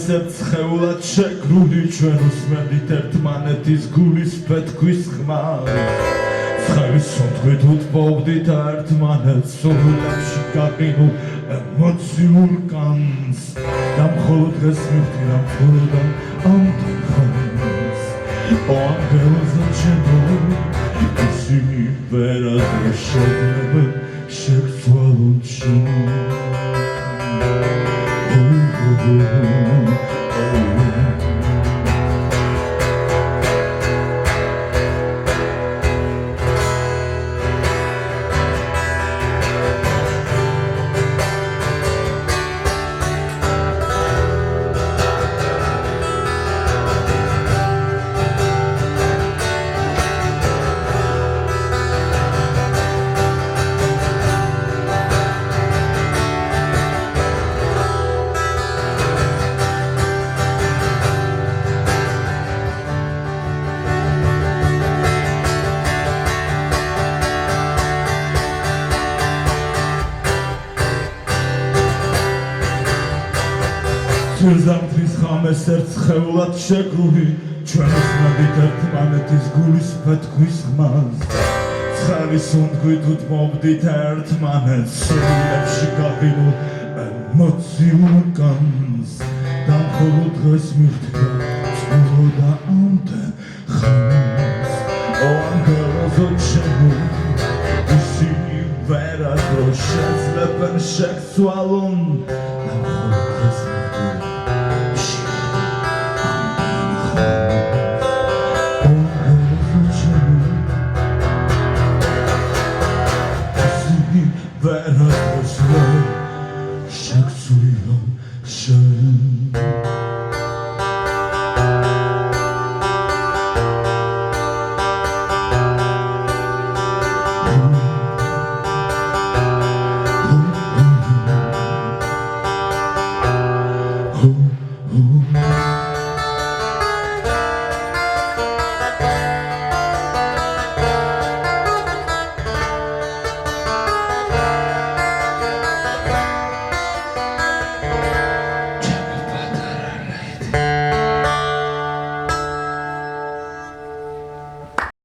ცხეულად შეკრული ჩვენ უსმენდით ერთმანეთის გულის პეთქვის ხმას ცხევის სუნთქვით უთბობდით ერთმანეთს სულებში გაყინულ ემოციურ კანს და მხოლოდ დღეს მივხვდი რა მხოლოდ ამდენ ხანს ო ანგელზე ჩემო ისინი ვერასდროს შეძლებენ შეგცვალონ ჩემო ზამთრის ხამეს ერთხეულად შეკრული ჩვენ უსმენდით ერთმანეთის გულის პეთქვის ხმას ცხევის სუნთქვით უთმობდით ერთმანეთს სულებში გაყინულ ემოციურ კანს და მხოლოდ დღეს მივხვდი რა ამდენ ხანს ო ანგელოზო ჩემო ისინი ვერასდროს შეძლებენ შეგცვალონ და